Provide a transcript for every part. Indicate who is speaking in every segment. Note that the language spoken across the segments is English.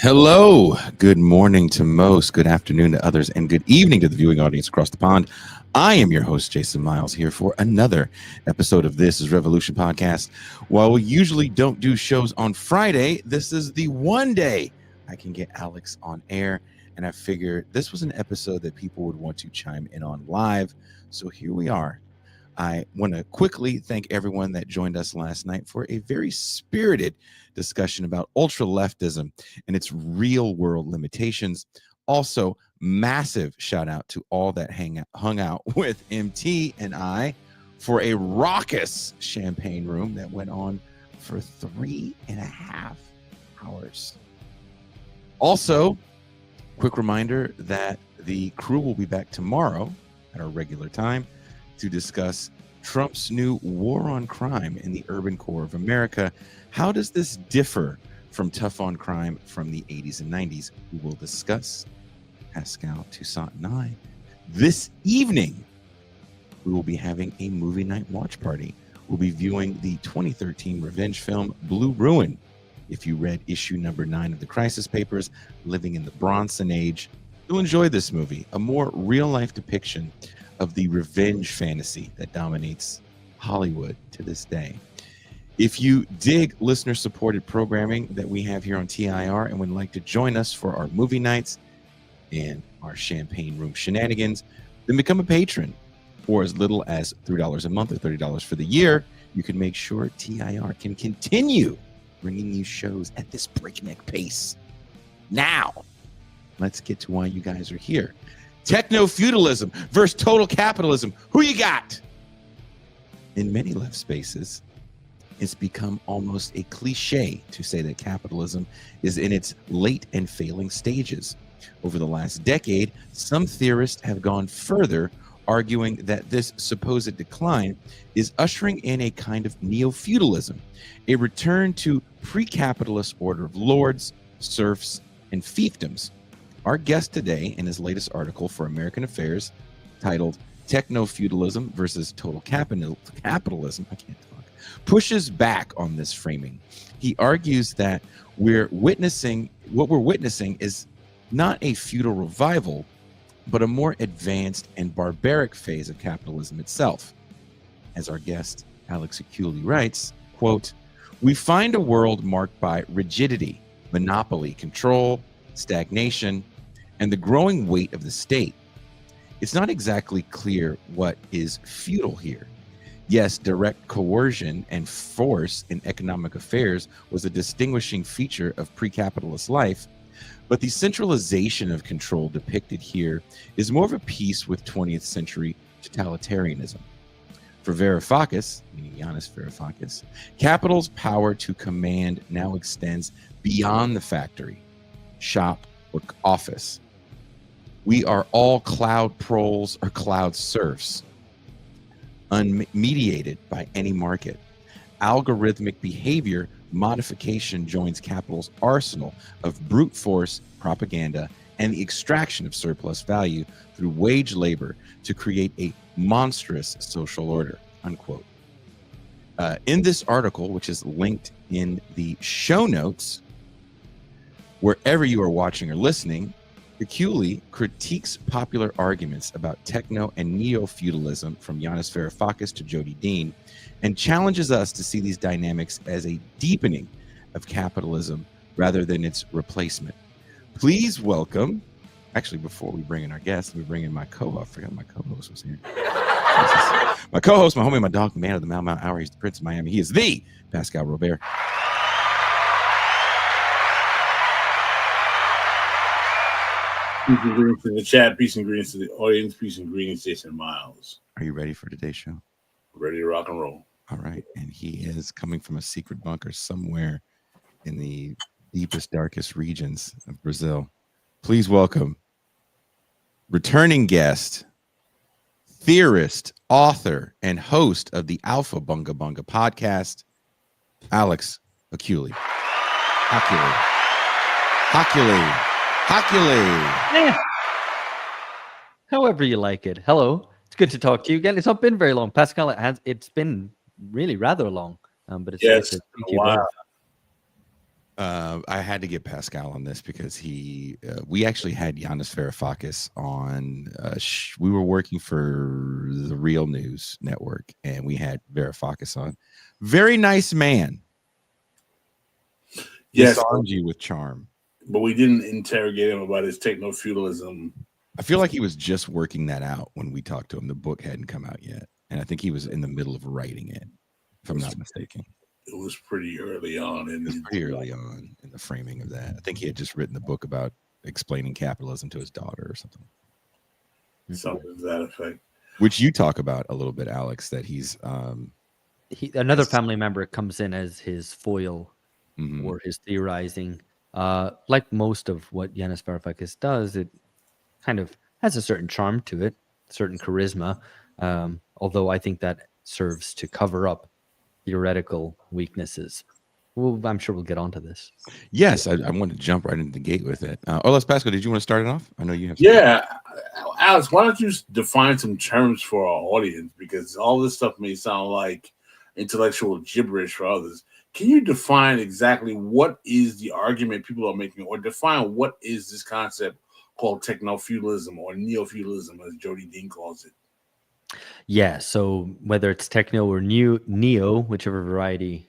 Speaker 1: Hello, good morning to most, good afternoon to others, and good evening to the viewing audience across the pond. I am your host, Jason Miles, here for another episode of This is Revolution podcast. While we usually don't do shows on Friday, this is the one day I can get Alex on air, and I figured this was an episode that people would want to chime in on live, so here we are. I want to quickly thank everyone that joined us last night for a very spirited discussion about ultra-leftism and its real-world limitations. Also, massive shout out to all that hung out with MT and I for a raucous champagne room that went on for 3.5 hours. Also, quick reminder that the crew will be back tomorrow at our regular time to discuss Trump's new war on crime in the urban core of America. How does this differ from tough on crime from the 80s and 90s? We will discuss. Pascal, Toussaint, and I. This evening, we will be having a movie night watch party. We'll be viewing the 2013 revenge film Blue Ruin. If you read issue number 9 of the Crisis Papers, Living in the Bronson Age, you'll enjoy this movie, a more real-life depiction of the revenge fantasy that dominates Hollywood to this day. If you dig listener-supported programming that we have here on TIR and would like to join us for our movie nights and our champagne room shenanigans, then become a patron. For as little as $3 a month or $30 for the year, you can make sure TIR can continue bringing you shows at this breakneck pace. Now, let's get to why you guys are here. Techno feudalism versus total capitalism. Who you got? In many left spaces, it's become almost a cliche to say that capitalism is in its late and failing stages. Over the last decade, some theorists have gone further, arguing that this supposed decline is ushering in a kind of neo-feudalism, a return to pre-capitalist order of lords, serfs, and fiefdoms. Our guest today, in his latest article for American Affairs, titled Techno Feudalism versus Total Capitalism, pushes back on this framing. He argues that what we're witnessing is not a feudal revival, but a more advanced and barbaric phase of capitalism itself. As our guest, Alex Hochuli, writes, quote, "We find a world marked by rigidity, monopoly, control, stagnation, and the growing weight of the state. It's not exactly clear what is feudal here. Yes, direct coercion and force in economic affairs was a distinguishing feature of pre-capitalist life, but the centralization of control depicted here is more of a piece with 20th century totalitarianism. For Varoufakis, meaning Yanis Varoufakis, capital's power to command now extends beyond the factory, shop, or office. We are all cloud proles or cloud serfs, unmediated by any market. Algorithmic behavior modification joins capital's arsenal of brute force, propaganda, and the extraction of surplus value through wage labor to create a monstrous social order," unquote. In this article, which is linked in the show notes, wherever you are watching or listening, Hochuli critiques popular arguments about techno and neo-feudalism from Yanis Varoufakis to Jody Dean, and challenges us to see these dynamics as a deepening of capitalism rather than its replacement. Please welcome, actually before we bring in our guest, we bring in my co-host. I forgot my co-host was here. My co-host, my homie, my dog, the man of the Mau Hour. He's the Prince of Miami. He is the Pascal Robert.
Speaker 2: Peace and greetings to the chat. Peace and greetings to the audience. Peace and greetings, Jason Miles.
Speaker 1: Are you ready for today's show?
Speaker 2: Ready to rock and roll.
Speaker 1: All right. And he is coming from a secret bunker somewhere in the deepest, darkest regions of Brazil. Please welcome returning guest, theorist, author, and host of the Alpha Bunga Bunga podcast, Alex Hochuli.
Speaker 3: Yeah. However you like it. Hello. It's good to talk to you again. It's not been very long. Pascal, it's been really rather long. But it's
Speaker 2: yes,
Speaker 3: good to speak to you
Speaker 2: wow.
Speaker 3: both.
Speaker 1: I had to get Pascal on this because we actually had Yanis Varoufakis on. We were working for the Real News Network, and we had Varoufakis on. Very nice man.
Speaker 2: Yes,
Speaker 1: Disarmed you with charm.
Speaker 2: but we didn't interrogate him about his techno feudalism.
Speaker 1: I feel like he was just working that out when we talked to him. The book hadn't come out yet, and I think he was in the middle of writing it, if I'm not mistaken.
Speaker 2: It was pretty early on,
Speaker 1: in the framing of that. I think he had just written the book about explaining capitalism to his daughter or something.
Speaker 2: Something to that effect.
Speaker 1: Which you talk about a little bit, Alex. That he's
Speaker 3: another family member comes in as his foil or his theorizing. Like most of what Yanis Varoufakis does, it kind of has a certain charm to it, certain charisma. Although I think that serves to cover up theoretical weaknesses. Well, I'm sure we'll get onto this.
Speaker 1: Yes, I want to jump right into the gate with it. Les Pascal, did you want to start it off? I know you have.
Speaker 2: Yeah, Alex, why don't you define some terms for our audience? Because all this stuff may sound like intellectual gibberish for others. Can you define exactly what is the argument people are making, or define what is this concept called techno-feudalism or neo-feudalism, as Jody Dean calls it?
Speaker 3: Yeah, so whether it's techno or neo, whichever variety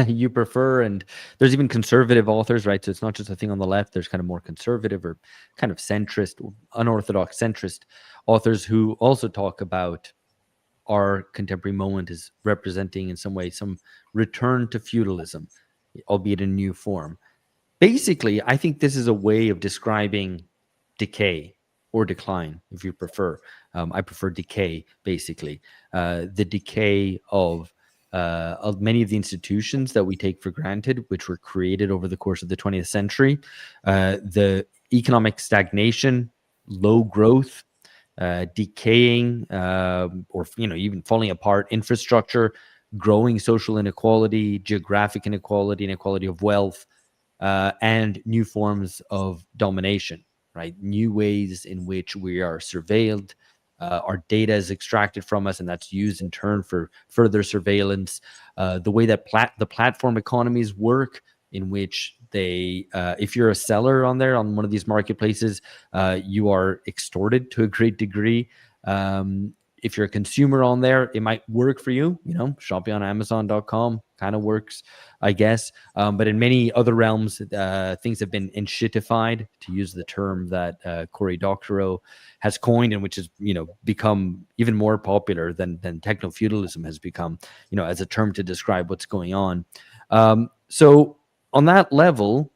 Speaker 3: you prefer, and there's even conservative authors, right? So it's not just a thing on the left. There's kind of more conservative or kind of centrist, unorthodox centrist authors who also talk about our contemporary moment as representing in some way some return to feudalism, albeit in new form. Basically, I think this is a way of describing decay or decline, if you prefer. I prefer decay, basically. The decay of many of the institutions that we take for granted, which were created over the course of the 20th century. The economic stagnation, low growth, decaying, or even falling apart infrastructure, growing social inequality, geographic inequality, inequality of wealth, and new forms of domination. Right, new ways in which we are surveilled, our data is extracted from us, and that's used in turn for further surveillance. The way that the platform economies work, in which they, if you're a seller on there on one of these marketplaces, you are extorted to a great degree. If you're a consumer on there, it might work for you. Shopping on Amazon.com kind of works, I guess. But in many other realms, things have been enshittified, to use the term that Cory Doctorow has coined, and which has become even more popular than techno-feudalism has become, as a term to describe what's going on. So on that level,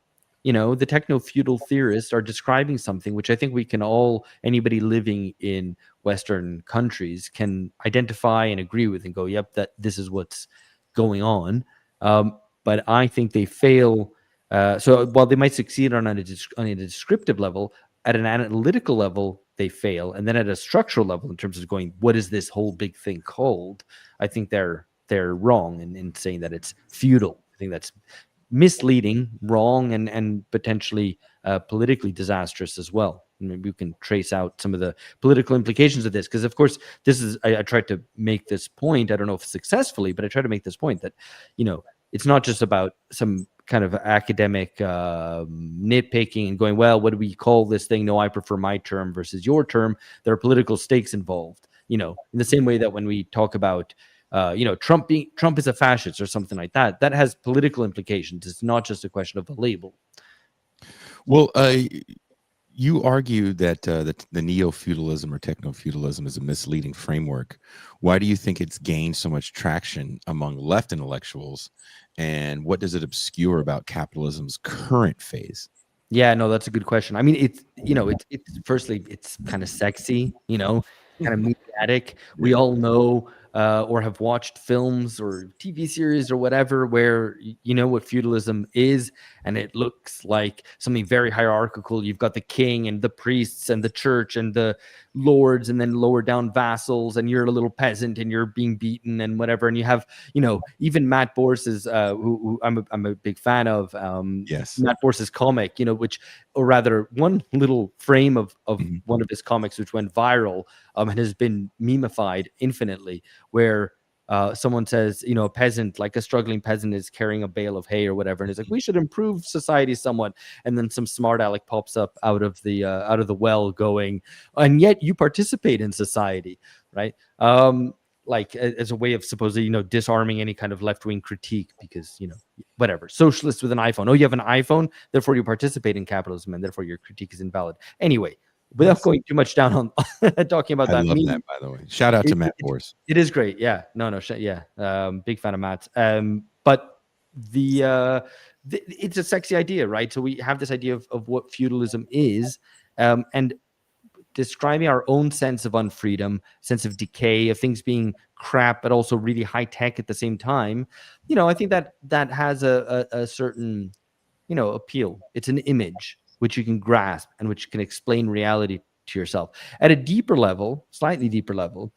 Speaker 3: the techno-feudal theorists are describing something which I think we can all, anybody living in Western countries, can identify and agree with and go, yep, that this is what's going on. But I think they fail. So while they might succeed on a descriptive level, at an analytical level, they fail. And then at a structural level, in terms of going, what is this whole big thing called? I think they're wrong in saying that it's feudal. I think that's misleading, wrong, and potentially politically disastrous as well. Maybe we can trace out some of the political implications of this, because of course this is, I tried to make this point, I don't know if successfully, but I tried to make this point that it's not just about some kind of academic nitpicking and going, well, what do we call this thing? No, I prefer my term versus your term. There are political stakes involved, in the same way that when we talk about Trump is a fascist or something like that, that has political implications. It's not just a question of a label.
Speaker 1: Well, you argue that the neo-feudalism or techno-feudalism is a misleading framework. Why do you think it's gained so much traction among left intellectuals, and what does it obscure about capitalism's current phase?
Speaker 3: Yeah, no, that's a good question. I mean, it's firstly, it's kind of sexy, kind of mediatic. We all know or have watched films or TV series or whatever where you know what feudalism is, and it looks like something very hierarchical. You've got the king and the priests and the church and the lords, and then lower down vassals, and you're a little peasant and you're being beaten and whatever. And you have, even Matt Bors's, who I'm a big fan of.
Speaker 1: Yes,
Speaker 3: Matt Bors's comic, which, or rather, one little frame of one of his comics which went viral and has been memeified infinitely, where someone says, a peasant, like a struggling peasant, is carrying a bale of hay or whatever, and it's like, we should improve society somewhat, and then some smart aleck pops up out of the well, going, and yet you participate in society, right? Like as a way of supposedly, disarming any kind of left-wing critique, because, whatever, socialists with an iPhone. Oh, you have an iPhone, therefore you participate in capitalism, and therefore your critique is invalid. Anyway, without going too much down on talking about
Speaker 1: I
Speaker 3: that
Speaker 1: love
Speaker 3: meme,
Speaker 1: that, by the way. Shout out to Matt Force.
Speaker 3: it is great. Yeah, yeah. Big fan of Matt's. But it's a sexy idea, right? So we have this idea of what feudalism is, and describing our own sense of unfreedom, sense of decay, of things being crap, but also really high tech at the same time. I think that has a certain, appeal. It's an image which you can grasp and which can explain reality to yourself. At a deeper level, slightly deeper level,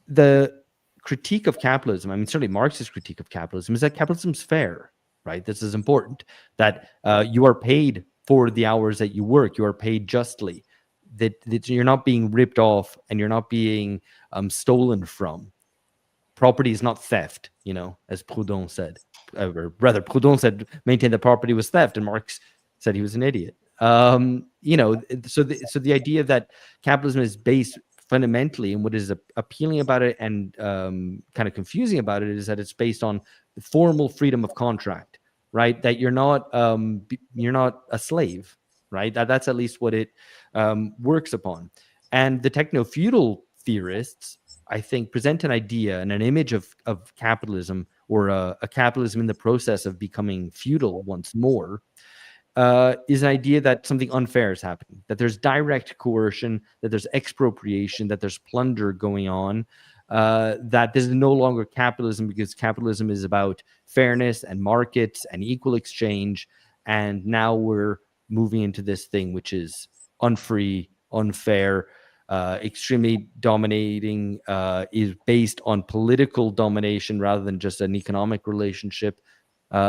Speaker 3: the critique of capitalism, I mean, certainly Marx's critique of capitalism, is that capitalism's fair, right? This is important, that you are paid for the hours that you work. You are paid justly. That you're not being ripped off, and you're not being stolen from. Property is not theft, as Proudhon said. Or rather, Proudhon said, maintained that property was theft, and Marx said he was an idiot. So the idea that capitalism is based fundamentally, and what is appealing about it and kind of confusing about it, is that it's based on formal freedom of contract, right? That you're not a slave, right? That's at least what it works upon. And the techno-feudal theorists, I think, present an idea and an image of capitalism, or a capitalism in the process of becoming feudal once more, is an idea that something unfair is happening, that there's direct coercion, that there's expropriation, that there's plunder going on, that this is no longer capitalism, because capitalism is about fairness and markets and equal exchange. And now we're moving into this thing which is unfree, unfair, extremely dominating, is based on political domination rather than just an economic relationship.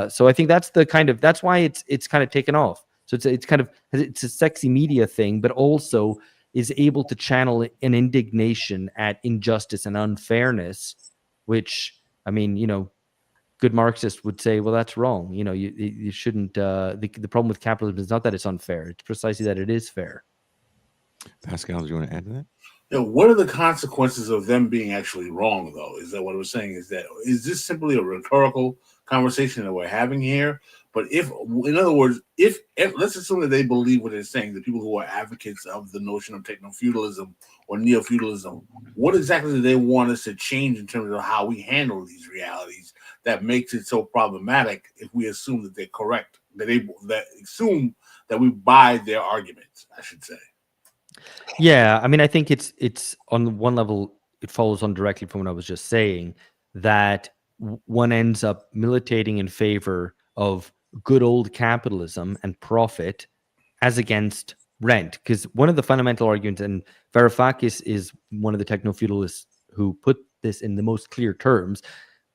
Speaker 3: So I think that's why it's kind of taken off. So it's a sexy media thing, but also is able to channel an indignation at injustice and unfairness, which, I mean, good Marxists would say, well, that's wrong. You shouldn't. The problem with capitalism is not that it's unfair; it's precisely that it is fair.
Speaker 1: Pascal, do you want to add to that?
Speaker 2: What are the consequences of them being actually wrong, though? Is that what we're saying? Is this simply a rhetorical conversation that we're having here? But in other words, if let's assume that they believe what they're saying, the people who are advocates of the notion of techno-feudalism or neo-feudalism, what exactly do they want us to change in terms of how we handle these realities that makes it so problematic if we assume that they're correct, that assume that we buy their arguments, I should say?
Speaker 3: Yeah, I mean, I think it's on one level, it follows on directly from what I was just saying, that one ends up militating in favor of good old capitalism and profit as against rent. Because one of the fundamental arguments, and Varoufakis is one of the techno-feudalists who put this in the most clear terms,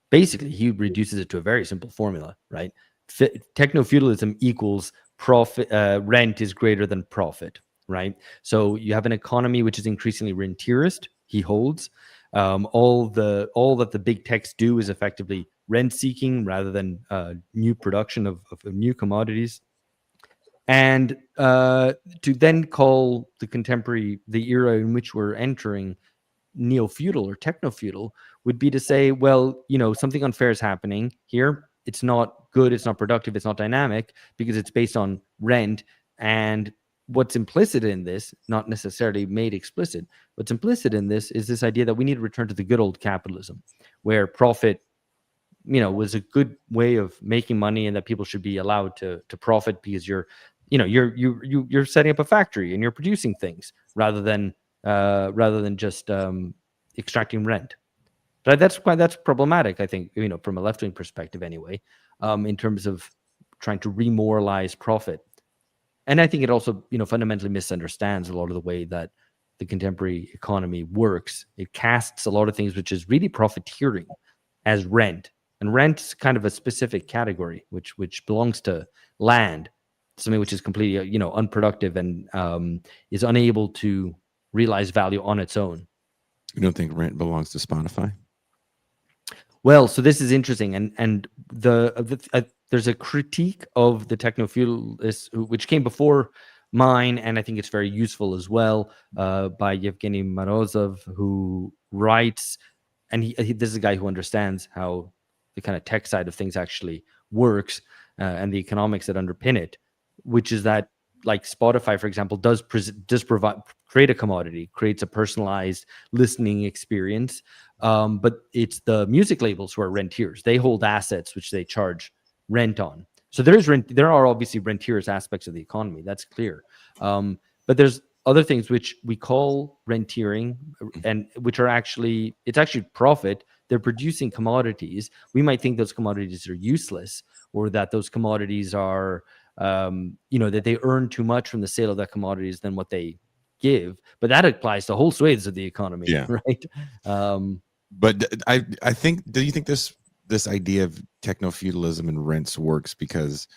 Speaker 3: basically he reduces it to a very simple formula, right? Techno-feudalism equals profit, rent is greater than profit. Right. So you have an economy which is increasingly rentierist. He holds all that the big techs do is effectively rent seeking rather than new production of new commodities. And to then call the era in which we're entering neo-feudal or techno-feudal would be to say, well, something unfair is happening here. It's not good. It's not productive. It's not dynamic, because it's based on rent. And what's implicit in this, not necessarily made explicit, what's implicit in this is this idea that we need to return to the good old capitalism, where profit, was a good way of making money, and that people should be allowed to profit because you're setting up a factory and you're producing things rather than just extracting rent. But that's problematic, I think, from a left-wing perspective anyway, in terms of trying to remoralize profit. And I think it also, fundamentally misunderstands a lot of the way that the contemporary economy works. It casts a lot of things which is really profiteering as rent. And rent's kind of a specific category, which belongs to land, something which is completely, unproductive and is unable to realize value on its own.
Speaker 1: You don't think rent belongs to Spotify?
Speaker 3: Well, so this is interesting, and there's a critique of the techno feudalists which came before mine, and I think it's very useful as well, by Yevgeny Morozov, who writes, and this is a guy who understands how the kind of tech side of things actually works, and the economics that underpin it, which is that, like Spotify, for example, does provide, create a commodity, creates a personalized listening experience, but it's the music labels who are rentiers. They hold assets which they charge rent on. So there is rent. There are obviously rentiers aspects of the economy. That's clear. But there's other things which we call rentiering, and which are actually, it's actually profit. They're producing commodities. We might think those commodities are useless, or that those commodities are, that they earn too much from the sale of that commodities than what they give. But that applies to whole swathes of the economy,
Speaker 1: Yeah.
Speaker 3: right?
Speaker 1: But I think, do you think this idea of techno feudalism and rents works because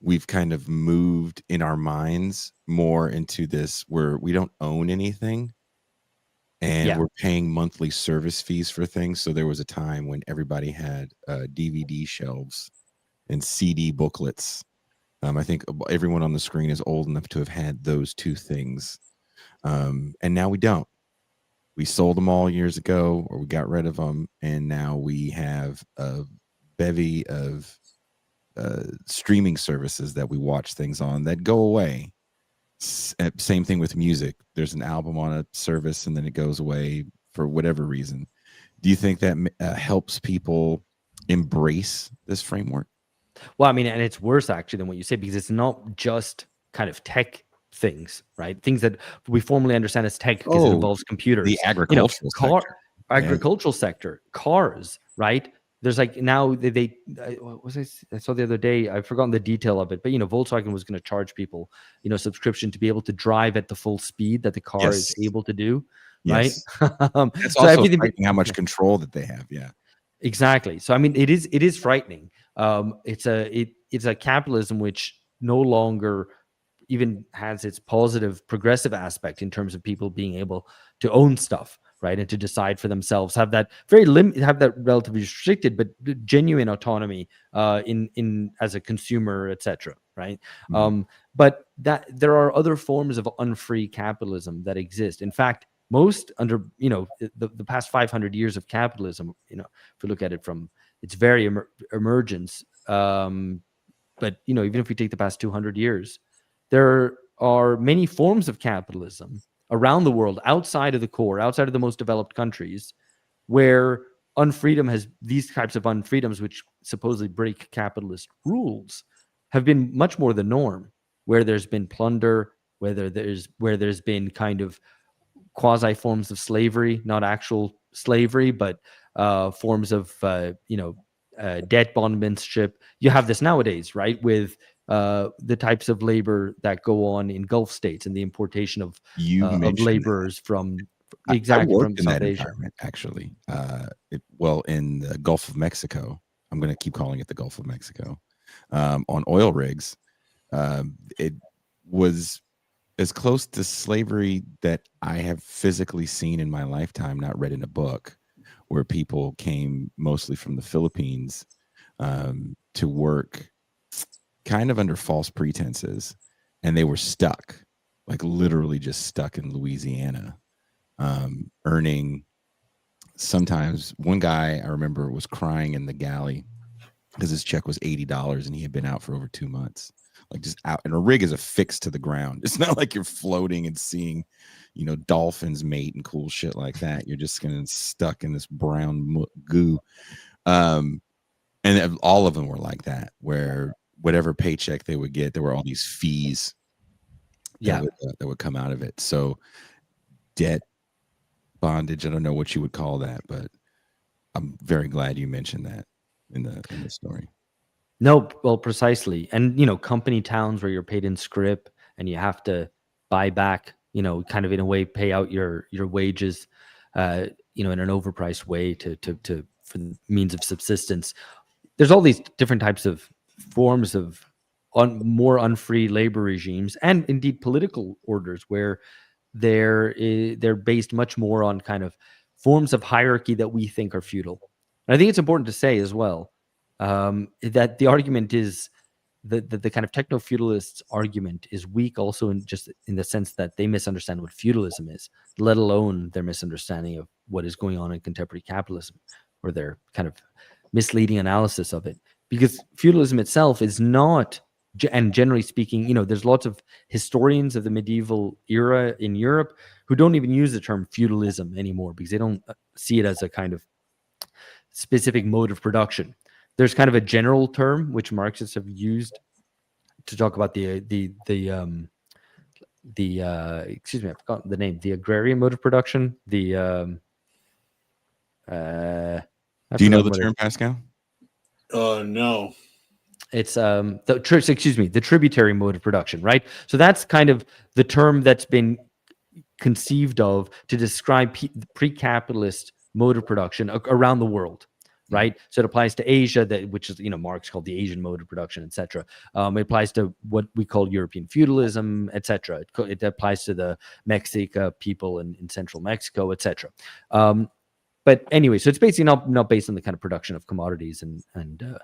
Speaker 1: we've kind of moved in our minds more into this where we don't own anything and
Speaker 3: Yeah.
Speaker 1: we're paying monthly service fees for things? So there was a time when everybody had DVD shelves and CD booklets. I think everyone on the screen is old enough to have had those two things, and now we don't. We sold them all years ago, or we got rid of them, and now we have a bevy of streaming services that we watch things on that go away. Same thing with music. There's an album on a service, and then it goes away for whatever reason. Do you think that helps people embrace this framework?
Speaker 3: Well, I mean, and it's worse actually than what you say, because it's not just kind of tech things, right? Things that we formally understand as tech, because it involves computers.
Speaker 1: The agricultural sector.
Speaker 3: Agricultural sector, cars, right? There's like now what was I saw the other day, I've forgotten the detail of it, but Volkswagen was going to charge people, subscription to be able to drive at the full speed that the car is able to do, right?
Speaker 1: Yes.
Speaker 3: So
Speaker 1: It's also
Speaker 3: everything,
Speaker 1: frightening how much control that they have. Yeah.
Speaker 3: exactly. So I mean, it is frightening. It's a capitalism which no longer even has its positive progressive aspect in terms of people being able to own stuff, right, and to decide for themselves, have that have that relatively restricted but genuine autonomy in as a consumer, etc., right? But that there are other forms of unfree capitalism that exist. In fact, most under the past 500 years of capitalism, if we look at it from its very emergence, but even if we take the past 200 years, there are many forms of capitalism around the world, outside of the core, outside of the most developed countries, where unfreedom has these types of unfreedoms, which supposedly break capitalist rules, have been much more the norm. Where there's been plunder, where there's been kind of quasi forms of slavery, not actual slavery, but forms of debt bondmanship. You have this nowadays, right, with the types of labor that go on in Gulf states and the importation of laborers from exactly from
Speaker 1: in
Speaker 3: South
Speaker 1: that
Speaker 3: Asia.
Speaker 1: environment, actually. In the Gulf of Mexico, I'm going to keep calling it the Gulf of Mexico, on oil rigs. It was as close to slavery that I have physically seen in my lifetime, not read in a book, where people came mostly from the Philippines to work kind of under false pretenses, and they were stuck, like literally just stuck in Louisiana, earning. Sometimes one guy I remember was crying in the galley because his check was $80 and he had been out for over 2 months, like just out. And a rig is affixed to the ground. It's not like you're floating and seeing, dolphins mate and cool shit like that. You're just getting stuck in this brown goo. And all of them were like that, where whatever paycheck they would get, there were all these fees that would come out of it. So debt bondage, I don't know what you would call that, but I'm very glad you mentioned that in the story.
Speaker 3: No, well, precisely. And, company towns where you're paid in scrip and you have to buy back, kind of in a way, pay out your wages, in an overpriced way for the means of subsistence. There's all these different types of forms of more unfree labor regimes, and indeed political orders, where they're based much more on kind of forms of hierarchy that we think are feudal. And I think it's important to say as well that the argument is the kind of techno-feudalists argument is weak also in the sense that they misunderstand what feudalism is, let alone their misunderstanding of what is going on in contemporary capitalism, or their kind of misleading analysis of it. Because feudalism itself is not, and generally speaking, there's lots of historians of the medieval era in Europe who don't even use the term feudalism anymore because they don't see it as a kind of specific mode of production. There's kind of a general term which Marxists have used to talk about the excuse me, I forgot the name, the agrarian mode of production.
Speaker 1: Do you know the term, Pascal?
Speaker 2: No.
Speaker 3: It's the tributary mode of production, right? So that's kind of the term that's been conceived of to describe the pre-capitalist mode of production around the world, right? So it applies to Asia, which is Marx called the Asian mode of production, etc. It applies to what we call European feudalism, etc. It applies to the Mexica people in central Mexico, etc. But anyway, so it's basically not based on the kind of production of commodities and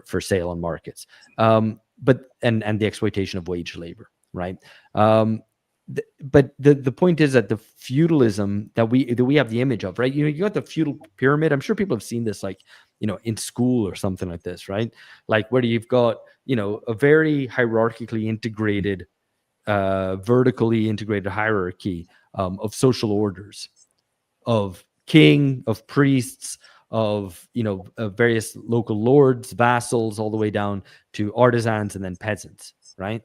Speaker 3: for sale on markets, but the exploitation of wage labor, right? But the point is that the feudalism that we have the image of, right? You got the feudal pyramid. I'm sure people have seen this, like, in school or something like this, right? Like where you've got, a very hierarchically integrated, vertically integrated hierarchy of social orders, of king, of priests, of various local lords, vassals, all the way down to artisans and then peasants, right?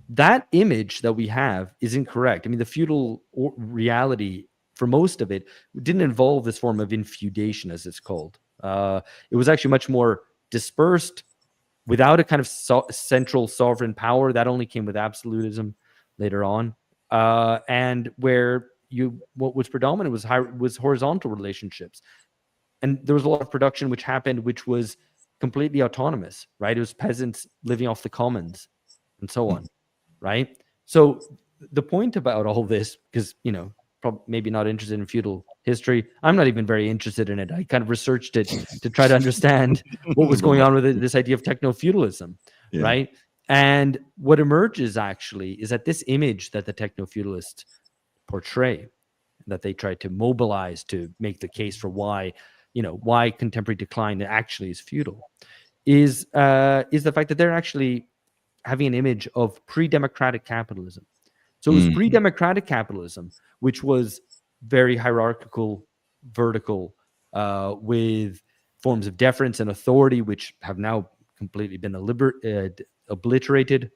Speaker 3: That image that we have is incorrect. I mean, the feudal reality, for most of it, didn't involve this form of infeudation, as it's called. It was actually much more dispersed, without a kind of central sovereign power. That only came with absolutism later on, and where what was predominant was horizontal relationships, and there was a lot of production which happened, which was completely autonomous, right? It was peasants living off the commons, and so on. Right. So the point about all this, because, maybe not interested in feudal history. I'm not even very interested in it. I kind of researched it to try to understand what was going on with this idea of techno-feudalism. Yeah. Right. And what emerges actually is that this image that the techno-feudalists portray, that they try to mobilize to make the case for why contemporary decline actually is feudal, is the fact that they're actually having an image of pre-democratic capitalism. So it was pre-democratic capitalism, which was very hierarchical, vertical, with forms of deference and authority, which have now completely been obliterated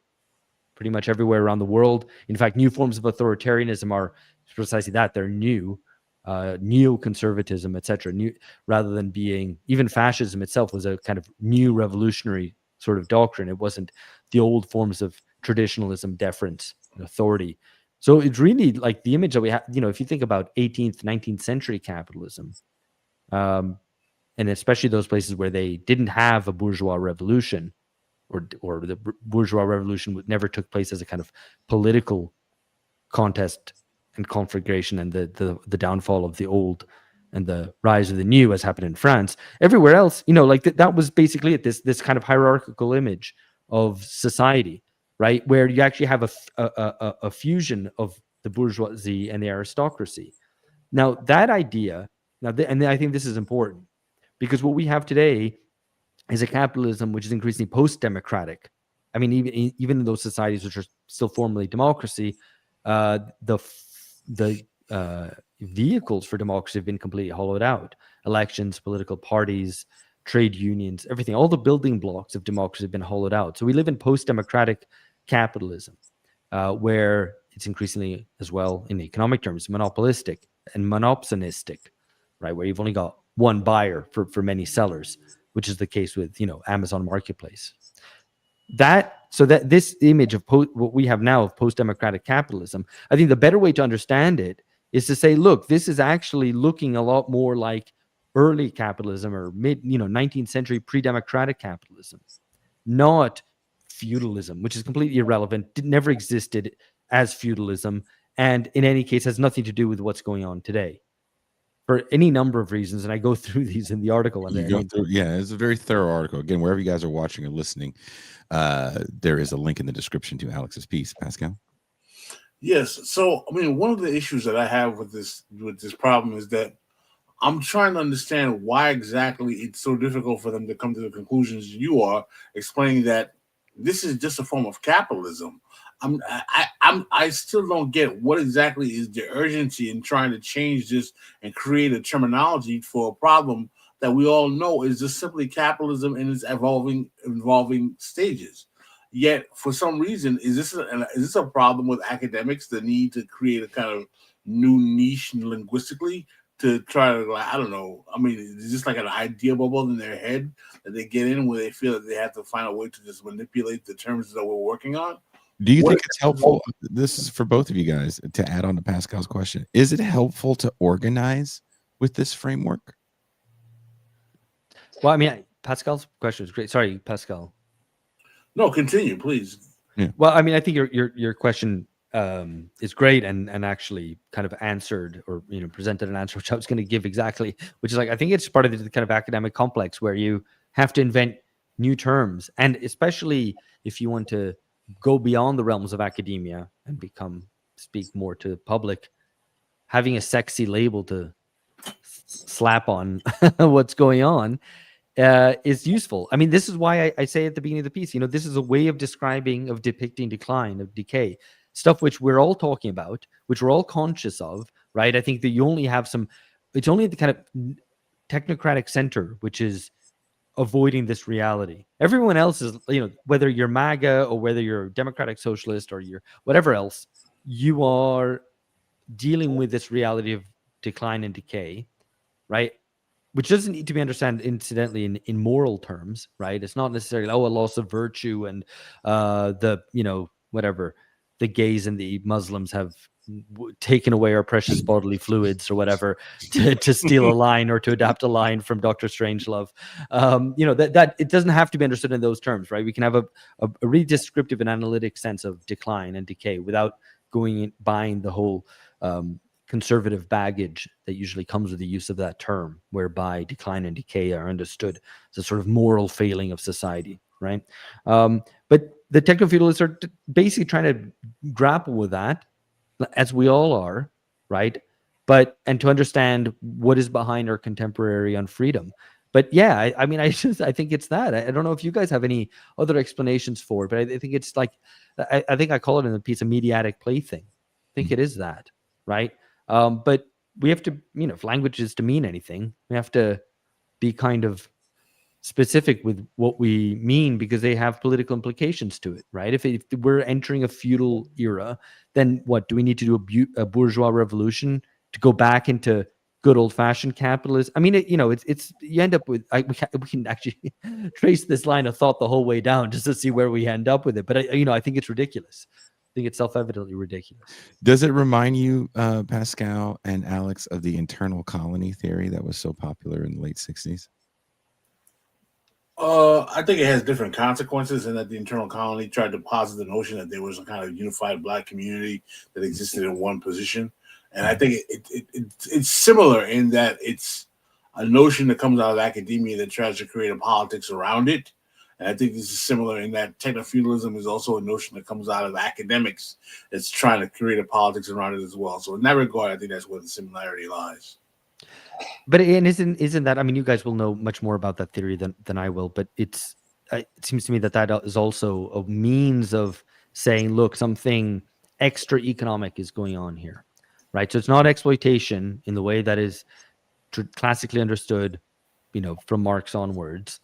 Speaker 3: pretty much everywhere around the world. In fact, new forms of authoritarianism are precisely that. They're new, neoconservatism, etc. New, rather than being, even fascism itself was a kind of new revolutionary sort of doctrine. It wasn't the old forms of traditionalism, deference, and authority. So it's really like the image that we have, if you think about 18th, 19th century capitalism, and especially those places where they didn't have a bourgeois revolution, or the bourgeois revolution never took place as a kind of political contest and conflagration, and the downfall of the old and the rise of the new, as happened in France. Everywhere else, that was basically it. This kind of hierarchical image of society, right, where you actually have a fusion of the bourgeoisie and the aristocracy. Now that idea, and I think this is important, because what we have today is a capitalism which is increasingly post-democratic. I mean, even in those societies which are still formally democracy, the vehicles for democracy have been completely hollowed out. Elections, political parties, trade unions, everything, all the building blocks of democracy have been hollowed out. So we live in post-democratic capitalism, where it's increasingly, as well in economic terms, monopolistic and monopsonistic, right? Where you've only got one buyer for many sellers, which is the case with, Amazon Marketplace. So that this image of what we have now of post-democratic capitalism, I think the better way to understand it is to say, look, this is actually looking a lot more like early capitalism, or mid, 19th century pre-democratic capitalism, not feudalism, which is completely irrelevant, never existed as feudalism, and in any case has nothing to do with what's going on today. for any number of reasons, and I go through these in the article. And
Speaker 1: it's a very thorough article. Again, wherever you guys are watching or listening, there is a link in the description to Alex's piece. Pascal?
Speaker 2: Yes. So, I mean, one of the issues that I have with this problem is that I'm trying to understand why exactly it's so difficult for them to come to the conclusions you are explaining that this is just a form of capitalism. I still don't get what exactly is the urgency in trying to change this and create a terminology for a problem that we all know is just simply capitalism in its evolving stages. Yet, for some reason, is this a problem with academics? The need to create a kind of new niche linguistically to try to, like, I don't know. I mean, is this like an idea bubble in their head that they get in where they feel that they have to find a way to just manipulate the terms that we're working on?
Speaker 1: Do you think it's helpful? This is for both of you guys to add on to Pascal's question. Is it helpful to organize with this framework?
Speaker 3: Well, I mean, Pascal's question is great. Sorry, Pascal.
Speaker 2: No, continue, please.
Speaker 3: Yeah. Well, I mean, I think your question is great and actually kind of answered or presented an answer which I was going to give exactly, which is like I think it's part of the kind of academic complex where you have to invent new terms, and especially if you want to go beyond the realms of academia and speak more to the public, having a sexy label to slap on what's going on is useful. I mean, this is why I say at the beginning of the piece, this is a way of depicting decline, of decay, stuff which we're all talking about, which we're all conscious of, right? I think that you only have it's only the kind of technocratic center, which is avoiding this reality. Everyone else is, whether you're MAGA or whether you're democratic socialist or you're whatever else, you are dealing with this reality of decline and decay, right? Which doesn't need to be understood incidentally in moral terms, right? It's not necessarily, a loss of virtue and whatever, the gays and the Muslims have taken away our precious bodily fluids or whatever to steal a line or to adapt a line from Dr. Strangelove. That it doesn't have to be understood in those terms, right? We can have a really descriptive and analytic sense of decline and decay without buying the whole conservative baggage that usually comes with the use of that term, whereby decline and decay are understood as a sort of moral failing of society, right? But the techno-feudalists are basically trying to grapple with that, as we all are, right? And to understand what is behind our contemporary unfreedom. But yeah, I mean, I think it's that. I don't know if you guys have any other explanations for it, but I think it's like, I think I call it in the piece a mediatic plaything. I think it is that, right? But we have to, if language is to mean anything, we have to be kind of specific with what we mean because they have political implications to it, right? If we're entering a feudal era, then what do we need to do? A bourgeois revolution to go back into good old-fashioned capitalism? I mean, it's you end up with we can actually trace this line of thought the whole way down just to see where we end up with it. But I think it's ridiculous. I think it's self-evidently ridiculous.
Speaker 1: Does it remind you, Pascal and Alex, of the internal colony theory that was so popular in the late 60s?
Speaker 2: I think it has different consequences, and that the internal colony tried to posit the notion that there was a kind of unified Black community that existed in one position. And I think it's similar in that it's a notion that comes out of academia that tries to create a politics around it. And I think this is similar in that techno-feudalism is also a notion that comes out of academics that's trying to create a politics around it as well. So in that regard, I think that's where the similarity lies.
Speaker 3: But isn't that, I mean, you guys will know much more about that theory than I will, but it seems to me that is also a means of saying, look, something extra economic is going on here, right? So it's not exploitation in the way that is classically understood, from Marx onwards,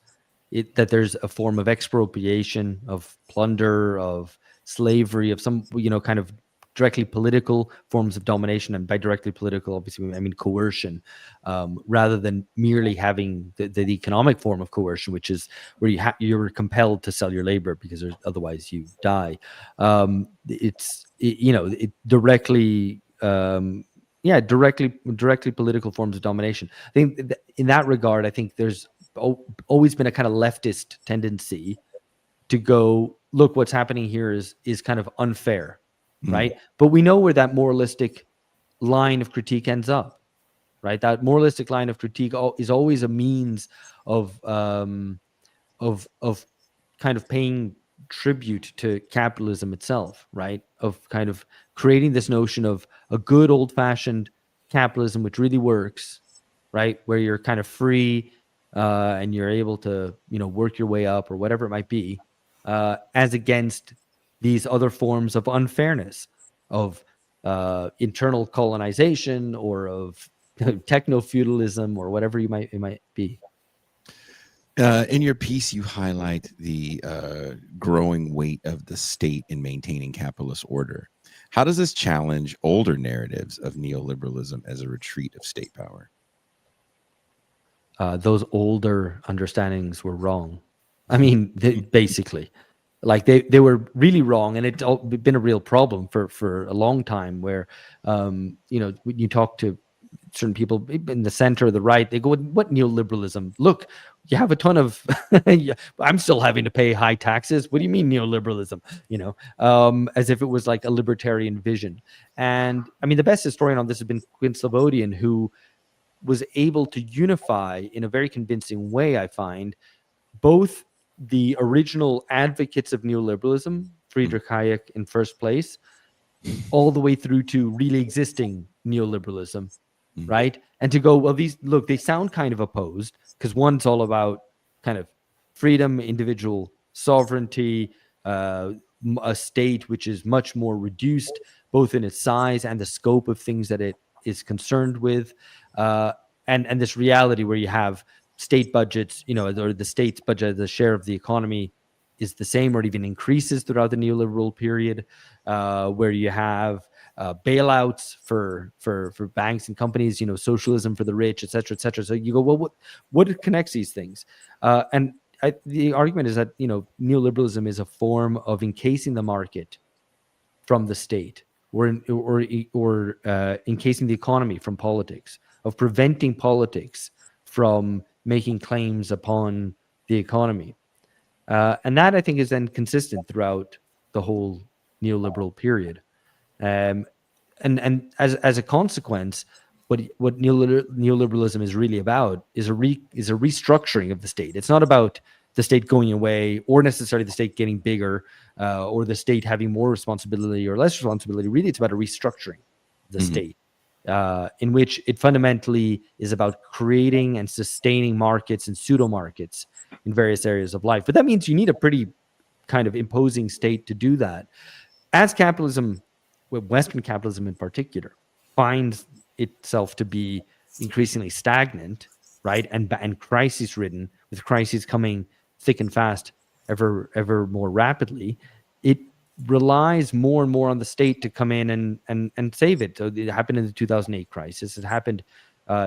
Speaker 3: that there's a form of expropriation, of plunder, of slavery, of some, kind of directly political forms of domination. And by directly political, obviously, I mean coercion, rather than merely having the economic form of coercion, which is where you're compelled to sell your labor because otherwise you die. Directly political forms of domination. I think in that regard, I think there's always been a kind of leftist tendency to go, look, what's happening here is kind of unfair. Right. But we know where that moralistic line of critique ends up. right? That moralistic line of critique is always a means of kind of paying tribute to capitalism itself, right? Of kind of creating this notion of a good old-fashioned capitalism which really works, right? Where you're kind of free and you're able to, work your way up or whatever it might be, as against these other forms of unfairness, of internal colonization, or of techno feudalism, or whatever it might be.
Speaker 1: In your piece, you highlight the growing weight of the state in maintaining capitalist order. How does this challenge older narratives of neoliberalism as a retreat of state power?
Speaker 3: Those older understandings were wrong. I mean, basically, like they were really wrong, and it's been a real problem for a long time. Where when you talk to certain people in the center or the right, they go, "What neoliberalism? Look, you have a ton of I'm still having to pay high taxes. What do you mean neoliberalism?" As if it was like a libertarian vision. And I mean, the best historian on this has been Quinn Slobodian, who was able to unify in a very convincing way, I find, both the original advocates of neoliberalism, Friedrich Hayek in first place, all the way through to really existing neoliberalism, right? And to go, well, they sound kind of opposed, because one's all about kind of freedom, individual sovereignty, a state which is much more reduced, both in its size and the scope of things that it is concerned with, and this reality where you have state budgets, or the state's budget, the share of the economy is the same or even increases throughout the neoliberal period, where you have bailouts for banks and companies, socialism for the rich, et cetera, et cetera. So you go, well, what connects these things? The argument is that, neoliberalism is a form of encasing the market from the state, or encasing the economy from politics, of preventing politics from making claims upon the economy. And that, I think, is then consistent throughout the whole neoliberal period. And as a consequence, what neoliberalism is really about is a restructuring of the state. It's not about the state going away, or necessarily the state getting bigger, or the state having more responsibility or less responsibility. Really, it's about a restructuring of the state, in which it fundamentally is about creating and sustaining markets and pseudo markets in various areas of life. But that means you need a pretty kind of imposing state to do that. As capitalism, Western capitalism in particular, finds itself to be increasingly stagnant, right, and crisis ridden, with crises coming thick and fast, ever more rapidly, it relies more and more on the state to come in and save it. So it happened in the 2008 crisis. It happened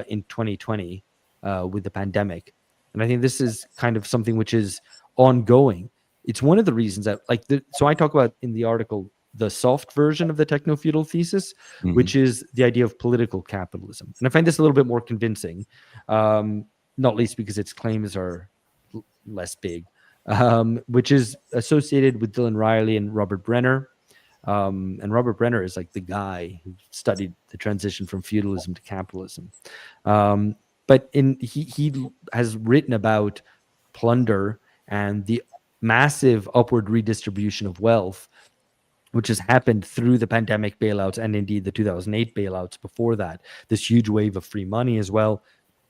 Speaker 3: in 2020 with the pandemic. And I think this is kind of something which is ongoing. It's one of the reasons that, so I talk about in the article the soft version of the techno-feudal thesis, which is the idea of political capitalism. And I find this a little bit more convincing, not least because its claims are less big, which is associated with Dylan Riley and Robert Brenner. And Robert Brenner is like the guy who studied the transition from feudalism to capitalism. But he has written about plunder and the massive upward redistribution of wealth, which has happened through the pandemic bailouts and indeed the 2008 bailouts before that. This huge wave of free money as well,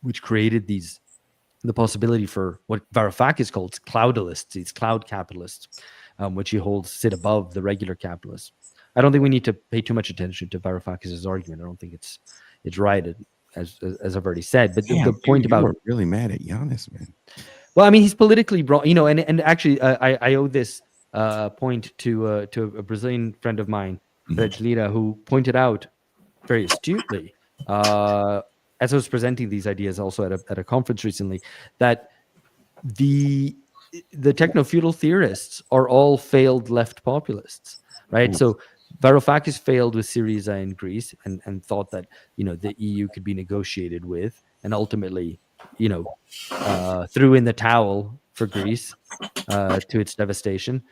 Speaker 3: which created the possibility for what Varoufakis calls cloudalists, these cloud capitalists, which he holds sit above the regular capitalists. I don't think we need to pay too much attention to Varoufakis' argument. I don't think it's right, as I've already said. But the point about,
Speaker 1: you were really mad at Giannis, man.
Speaker 3: Well, I mean, he's politically wrong, and actually, I owe this point to a Brazilian friend of mine, Fred Lira, who pointed out very astutely, as I was presenting these ideas also at a conference recently, that the techno-feudal theorists are all failed left populists, right? So Varoufakis failed with Syriza in Greece and thought that, the EU could be negotiated with, and ultimately, threw in the towel for Greece to its devastation.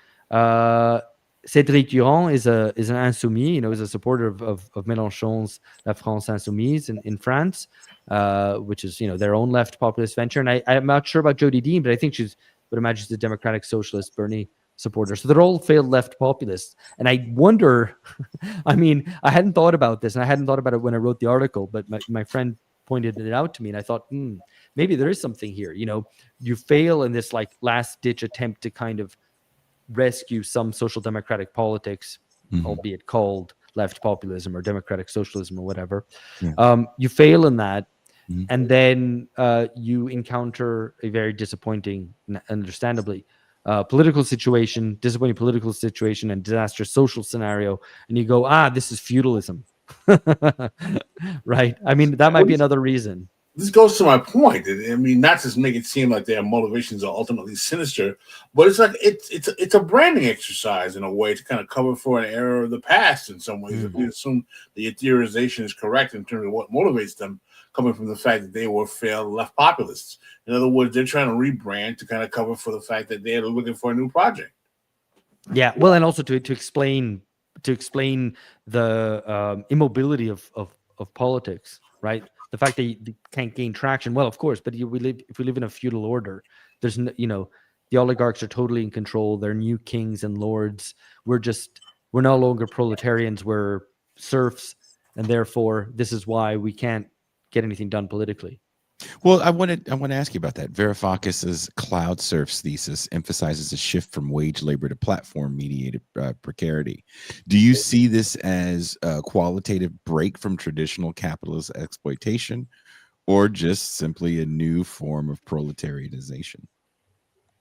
Speaker 3: Cédric Durand is an insoumis, is a supporter of Mélenchon's La France Insoumise in France, which is, their own left populist venture. And I'm not sure about Jodie Dean, but I think would imagine she's a democratic socialist Bernie supporter. So they're all failed left populists. And I wonder, I hadn't thought about this, and I hadn't thought about it when I wrote the article, but my friend pointed it out to me, and I thought, maybe there is something here. You fail in this like last ditch attempt to kind of rescue some social democratic politics, albeit called left populism or democratic socialism or whatever. You fail in that, and then you encounter a very disappointing, understandably, disappointing political situation and disastrous social scenario, and you go, this is feudalism. Right? That might be another reason.
Speaker 2: This goes to my point. Not to make it seem like their motivations are ultimately sinister, but it's like it's a branding exercise in a way to kind of cover for an error of the past in some ways. If we assume that your theorization is correct in terms of what motivates them, coming from the fact that they were failed left populists. In other words, they're trying to rebrand to kind of cover for the fact that they're looking for a new project.
Speaker 3: Yeah, well, and also to explain the immobility of politics, right? The fact that you can't gain traction. Well, of course, but if we live in a feudal order, there's the oligarchs are totally in control. They're new kings and lords. We're no longer proletarians. We're serfs, and therefore this is why we can't get anything done politically.
Speaker 1: Well, I want to ask you about that. Varoufakis's cloud serfs thesis emphasizes a shift from wage labor to platform mediated precarity. Do you see this as a qualitative break from traditional capitalist exploitation, or just simply a new form of proletariatization?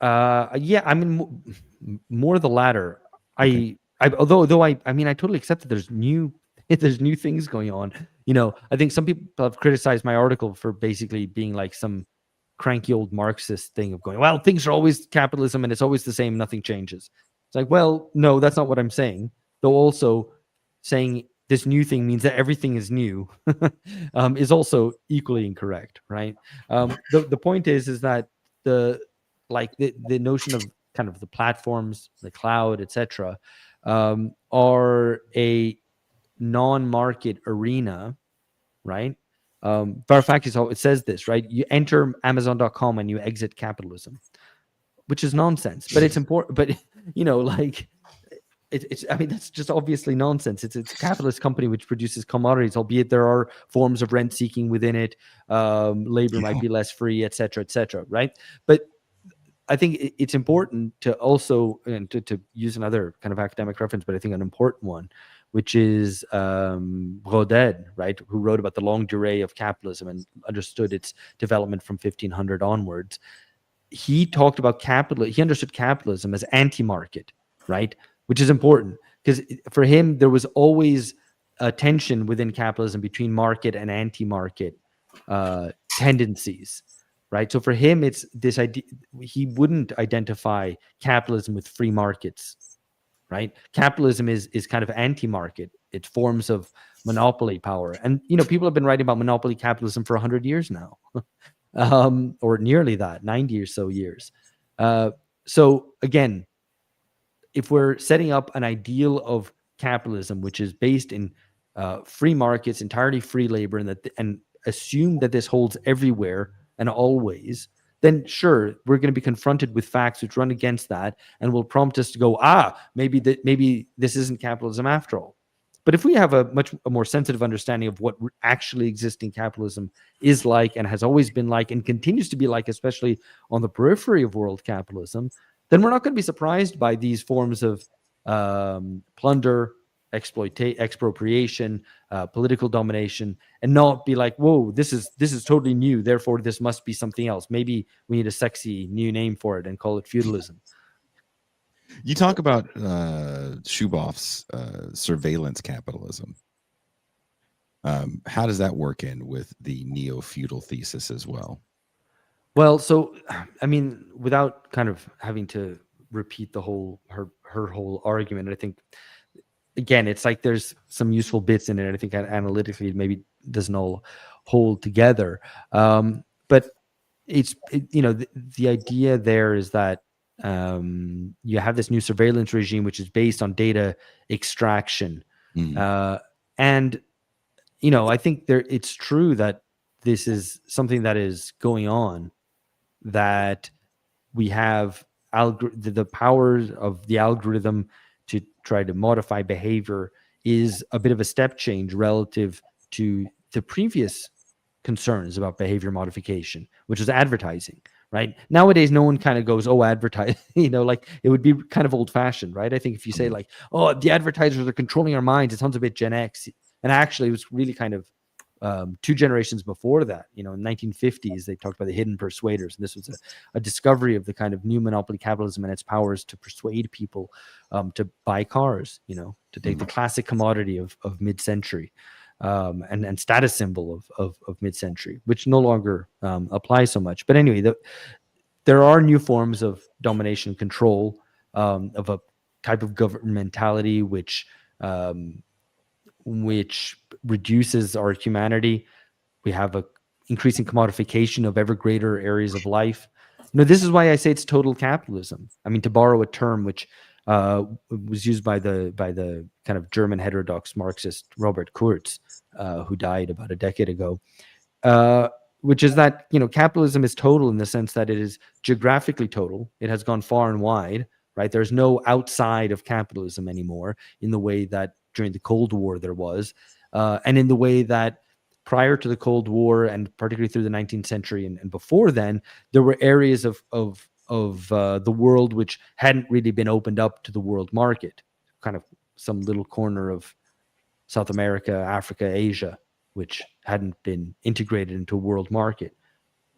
Speaker 3: Yeah, more the latter. Okay. I totally accept that there's new things going on. I think some people have criticized my article for basically being like some cranky old Marxist thing of going, well, things are always capitalism and it's always the same, nothing changes. It's like, well, no, that's not what I'm saying. Though also saying this new thing means that everything is new is also equally incorrect, right? The point is that the notion of kind of the platforms, the cloud, etc., are a non-market arena, right? Varoufakis, it says this, right? You enter Amazon.com and you exit capitalism, which is nonsense. But it's important. But that's just obviously nonsense. It's a capitalist company which produces commodities, albeit there are forms of rent seeking within it. Labor might be less free, etc., right? But I think it's important to also, and to use another kind of academic reference, but I think an important one, which is Brodel, right, who wrote about the longue durée of capitalism and understood its development from 1500 onwards. He talked about he understood capitalism as anti-market, right, which is important because for him there was always a tension within capitalism between market and anti-market tendencies. Right. So for him, it's this idea. He wouldn't identify capitalism with free markets. Right. Capitalism is kind of anti-market. It's forms of monopoly power. And, people have been writing about monopoly capitalism for 100 years now, or nearly that, 90 or so years. So again, if we're setting up an ideal of capitalism, which is based in free markets, entirely free labor, and assume that this holds everywhere and always, then sure, we're going to be confronted with facts which run against that and will prompt us to go, maybe this isn't capitalism after all. But if we have a more sensitive understanding of what actually existing capitalism is like and has always been like and continues to be like, especially on the periphery of world capitalism, then we're not going to be surprised by these forms of plunder, expropriation, political domination, and not be like, whoa, this is totally new, therefore this must be something else. Maybe we need a sexy new name for it and call it feudalism.
Speaker 1: You talk about Schuboff's surveillance capitalism. How does that work in with the neo-feudal thesis as well?
Speaker 3: Well, so without kind of having to repeat the whole her whole argument, I think again, it's like there's some useful bits in it. I think analytically it maybe doesn't all hold together. But the idea there is that You have this new surveillance regime, which is based on data extraction. And, I think it's true that this is something that is going on, that we have the powers of the algorithm to try to modify behavior is a bit of a step change relative to the previous concerns about behavior modification, which is advertising, right? Nowadays, no one kind of goes, oh, advertise, like it would be kind of old fashioned, right? I think if you say like, oh, the advertisers are controlling our minds, it sounds a bit Gen X. And actually, it was really kind of 2 generations before that. In 1950s, they talked about the hidden persuaders. And this was a discovery of the kind of new monopoly capitalism and its powers to persuade people to buy cars, to take the classic commodity of mid-century. And status symbol of mid-century, which no longer applies so much. But anyway, there are new forms of domination and control, of a type of governmentality which reduces our humanity. We have a increasing commodification of ever greater areas of life. This is why I say it's total capitalism. I mean, to borrow a term which was used by the kind of German heterodox Marxist Robert Kurz, who died about a decade ago, which is that capitalism is total in the sense that it is geographically total. It has gone far and wide, right? There's no outside of capitalism anymore in the way that during the Cold War there was, and in the way that prior to the Cold War and particularly through the 19th century and before then, there were areas of the world which hadn't really been opened up to the world market, kind of some little corner of South America, Africa, Asia, which hadn't been integrated into a world market.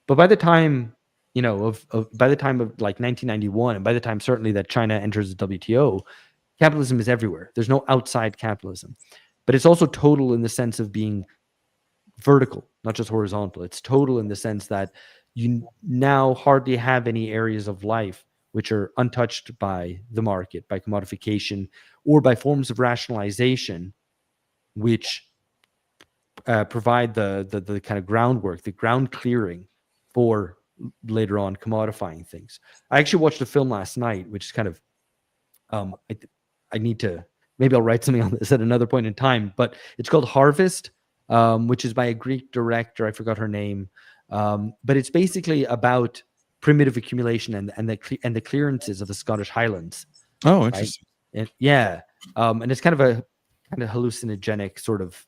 Speaker 3: But by the time, by the time of like 1991, and by the time certainly that China enters the WTO, capitalism is everywhere. There's no outside capitalism, but it's also total in the sense of being vertical, not just horizontal. It's total in the sense that you now hardly have any areas of life which are untouched by the market, by commodification, or by forms of rationalization, which provide the kind of groundwork, the ground clearing for later on commodifying things. I actually watched a film last night, which is kind of, I need to, maybe I'll write something on this at another point in time, but it's called Harvest, which is by a Greek director. I forgot her name. But it's basically about primitive accumulation and the clearances of the Scottish Highlands.
Speaker 1: Oh, interesting.
Speaker 3: Right? And it's kind of a hallucinogenic sort of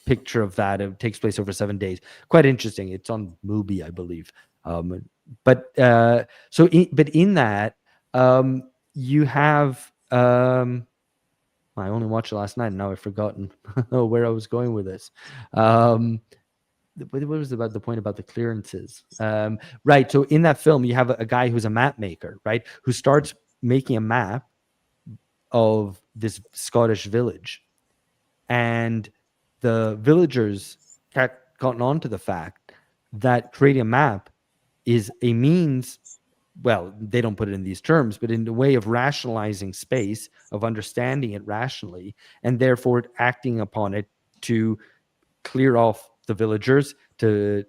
Speaker 3: picture of that. It takes place over 7 days. Quite interesting. It's on Mubi, I believe. But in that, you have I only watched it last night, and now I've forgotten where I was going with this. What was about the point about the clearances? Right. So in that film, you have a guy who's a map maker, right, who starts making a map of this Scottish village, and the villagers had gotten on to the fact that creating a map is a means. Well, they don't put it in these terms, but in the way of rationalizing space, of understanding it rationally, and therefore acting upon it to clear off the villagers, to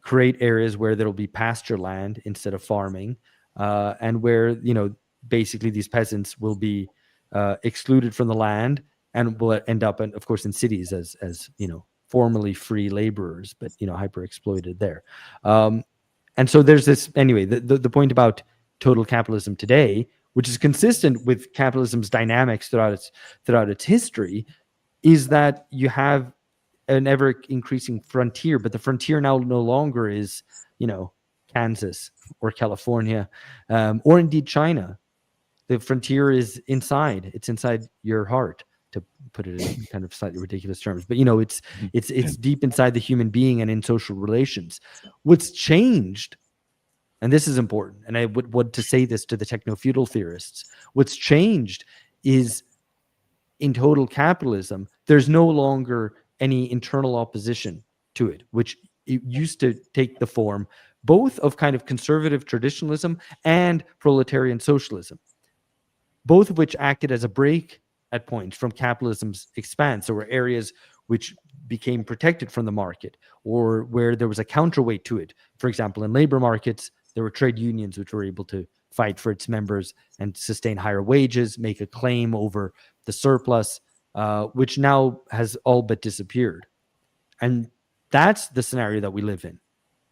Speaker 3: create areas where there'll be pasture land instead of farming, and where basically these peasants will be excluded from the land and will end up, of course, in cities as formerly free laborers, but hyper exploited there. And so there's this, anyway, the point about total capitalism today, which is consistent with capitalism's dynamics throughout its history, is that you have an ever increasing frontier, but the frontier now no longer is, Kansas or California, or indeed China. The frontier is inside. It's inside your heart, to put it in kind of slightly ridiculous terms. But it's deep inside the human being and in social relations. What's changed, and this is important, and I would want to say this to the techno-feudal theorists, what's changed is in total capitalism, there's no longer any internal opposition to it, which it used to take the form both of kind of conservative traditionalism and proletarian socialism, both of which acted as a break at points from capitalism's expanse. There were areas which became protected from the market, or where there was a counterweight to it. For example, in labor markets, There were trade unions which were able to fight for its members and sustain higher wages, make a claim over the surplus, which now has all but disappeared. And that's the scenario that we live in,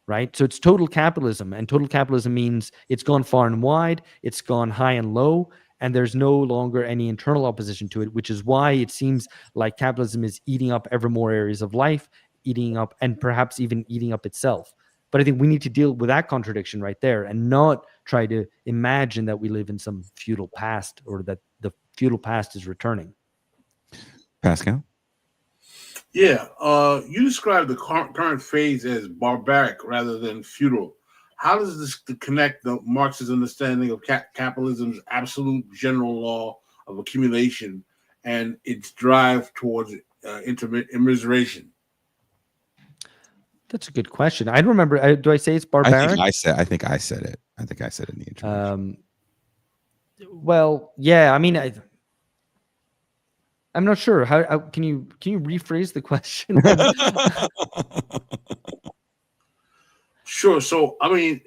Speaker 3: right? So it's total capitalism, and total capitalism means it's gone far and wide, it's gone high and low, and there's no longer any internal opposition to it, which is why it seems like capitalism is eating up ever more areas of life, eating up, and perhaps even eating up itself. But I think we need to deal with that contradiction right there and not try to imagine that we live in some feudal past or that the feudal past is returning.
Speaker 1: Pascal?
Speaker 2: Yeah, you described the current phase as barbaric rather than feudal. How does this connect the Marxist understanding of capitalism's absolute general law of accumulation and its drive towards immiseration?
Speaker 3: That's a good question. I don't remember. Do I say it's barbaric?
Speaker 1: I think I said it. I think I said it in the introduction.
Speaker 3: Well, yeah. I mean, I'm not sure. How can you rephrase the question?
Speaker 2: Sure. So, I mean,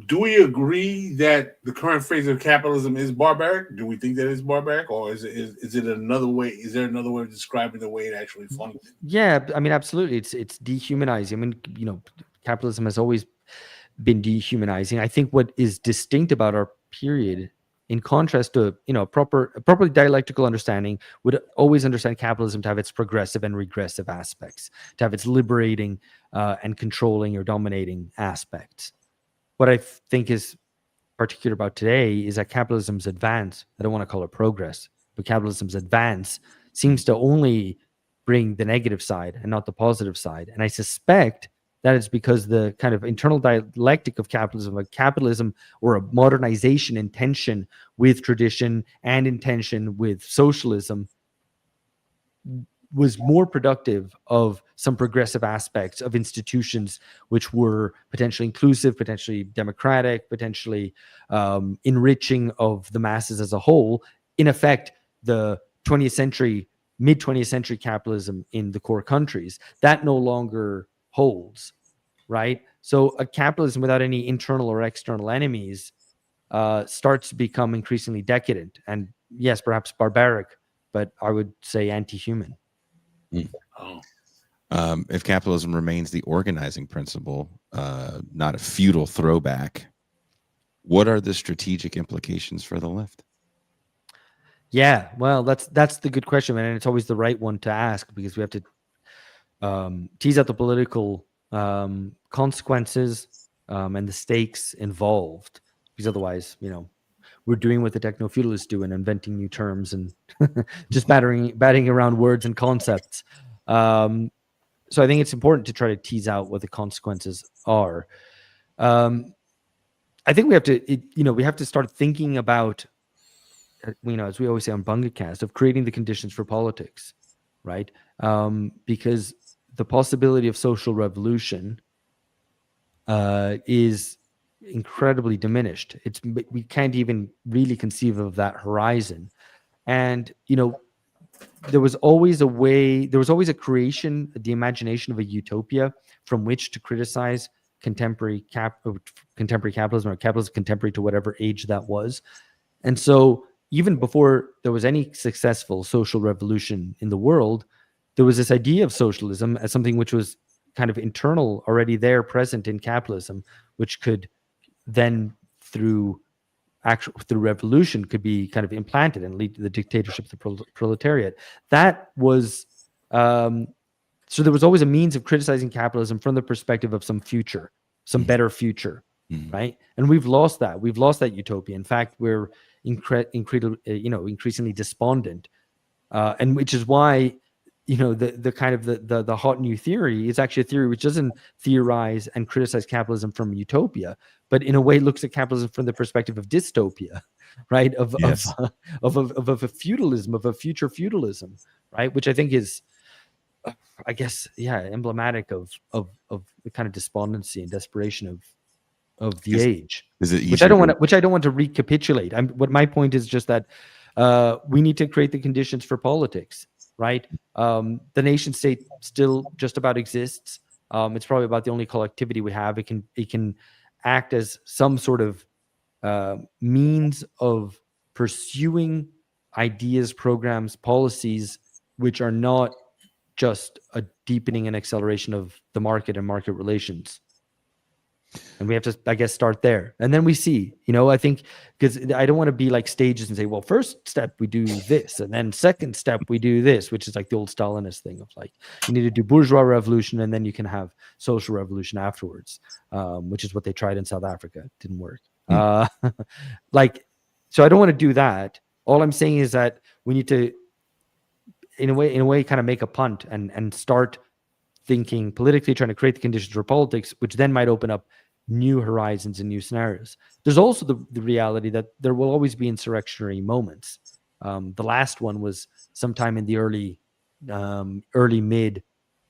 Speaker 2: do we agree that the current phase of capitalism is barbaric? Do we think that it's barbaric, or is it another way? Is there another way of describing the way it actually functions?
Speaker 3: Yeah, I mean, absolutely. It's dehumanizing. I mean, capitalism has always been dehumanizing. I think what is distinct about our period, in contrast to a properly dialectical understanding, would always understand capitalism to have its progressive and regressive aspects, to have its liberating and controlling or dominating aspects. What I think is particular about today is that capitalism's advance, I don't want to call it progress, but capitalism's advance seems to only bring the negative side and not the positive side. And I suspect that it's because the kind of internal dialectic of capitalism, like capitalism or a modernization in tension with tradition and in tension with socialism, was more productive of some progressive aspects of institutions which were potentially inclusive, potentially democratic, potentially enriching of the masses as a whole. In effect, the 20th century, mid-20th century capitalism in the core countries, that no longer holds, right? So a capitalism without any internal or external enemies starts to become increasingly decadent and, yes, perhaps barbaric, but I would say anti-human.
Speaker 1: If capitalism remains the organizing principle, not a feudal throwback, what are the strategic implications for the left?
Speaker 3: Yeah, well, that's the good question, man, and it's always the right one to ask because we have to tease out the political consequences and the stakes involved, because otherwise, we're doing what the techno feudalists do and inventing new terms and just batting around words and concepts. So I think it's important to try to tease out what the consequences are. I think we have to start thinking about, as we always say on BungaCast, of creating the conditions for politics, right? Because the possibility of social revolution is incredibly diminished. We can't even really conceive of that horizon. And there was always a creation, the imagination of a utopia from which to criticize contemporary capitalism, or capitalism contemporary to whatever age that was. And so even before there was any successful social revolution in the world, there was this idea of socialism as something which was kind of internal, already there, present in capitalism, which could then through revolution could be kind of implanted and lead to the dictatorship of the proletariat. That was so there was always a means of criticizing capitalism from the perspective of some future, some better future, right? And we've lost that. We've lost that utopia. In fact, we're increasingly despondent, and which is why the kind of the hot new theory is actually a theory which doesn't theorize and criticize capitalism from utopia, but in a way looks at capitalism from the perspective of dystopia, right? Of a feudalism, of a future feudalism, right? Which I think is, I guess, emblematic of the kind of despondency and desperation of the age.
Speaker 1: Is it
Speaker 3: which I don't want to recapitulate. What my point is just that we need to create the conditions for politics. Right, the nation state still just about exists. It's probably about the only collectivity we have. It can act as some sort of means of pursuing ideas, programs, policies, which are not just a deepening and acceleration of the market and market relations. And we have to, I guess, start there. And then we see, I think, because I don't want to be like stages and say, well, first step, we do this. And then second step, we do this, which is like the old Stalinist thing of like, you need to do bourgeois revolution and then you can have social revolution afterwards, which is what they tried in South Africa. It didn't work. So I don't want to do that. All I'm saying is that we need to, in a way, kind of make a punt and start thinking politically, trying to create the conditions for politics, which then might open up new horizons and new scenarios. There's also the reality that there will always be insurrectionary moments. The last one was sometime in the early mid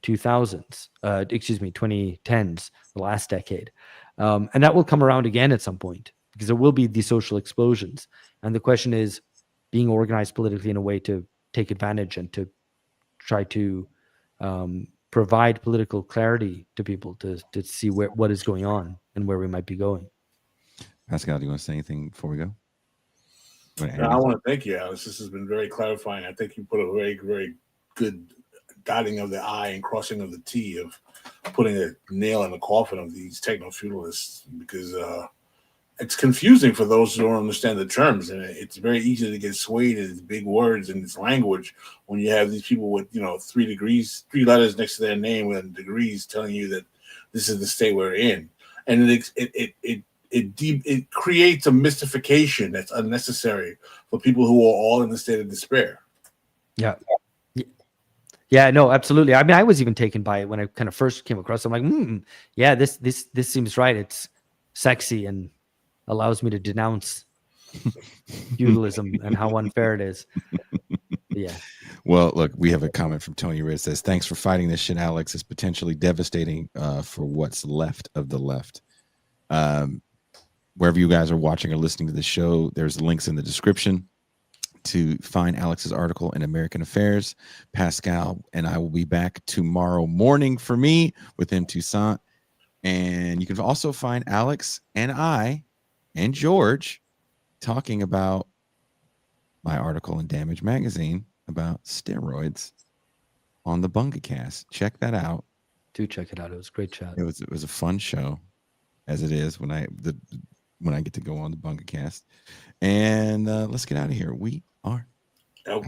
Speaker 3: 2000s, 2010s, the last decade. And that will come around again at some point because there will be these social explosions. And the question is being organized politically in a way to take advantage and to try to provide political clarity to people to see what is going on and where we might be going.
Speaker 1: Pascal, do you want to say anything before we go?
Speaker 2: I want to thank you, Alex. This has been very clarifying. I think you put a very, very good dotting of the I and crossing of the T of putting a nail in the coffin of these techno-feudalists, because it's confusing for those who don't understand the terms, and it's very easy to get swayed in big words and its language when you have these people with 3 letters next to their name and degrees telling you that this is the state we're in, and it creates a mystification that's unnecessary for people who are all in a state of despair.
Speaker 3: Yeah, no, absolutely. I mean, I was even taken by it when I kind of first came across it. I'm like, yeah, this seems right. It's sexy and allows me to denounce feudalism and how unfair it is. Yeah.
Speaker 1: Well, look, we have a comment from Tony Red. Says, thanks for fighting this shit, Alex. It's potentially devastating for what's left of the left. Wherever you guys are watching or listening to the show, there's links in the description to find Alex's article in American Affairs. Pascal and I will be back tomorrow morning for me within Toussaint. And you can also find Alex and I and George talking about my article in Damage Magazine about steroids on the BungaCast. Check that out.
Speaker 3: Do check it out. It was a great chat.
Speaker 1: It was a fun show, as it is when I get to go on the BungaCast. And let's get out of here. We are out.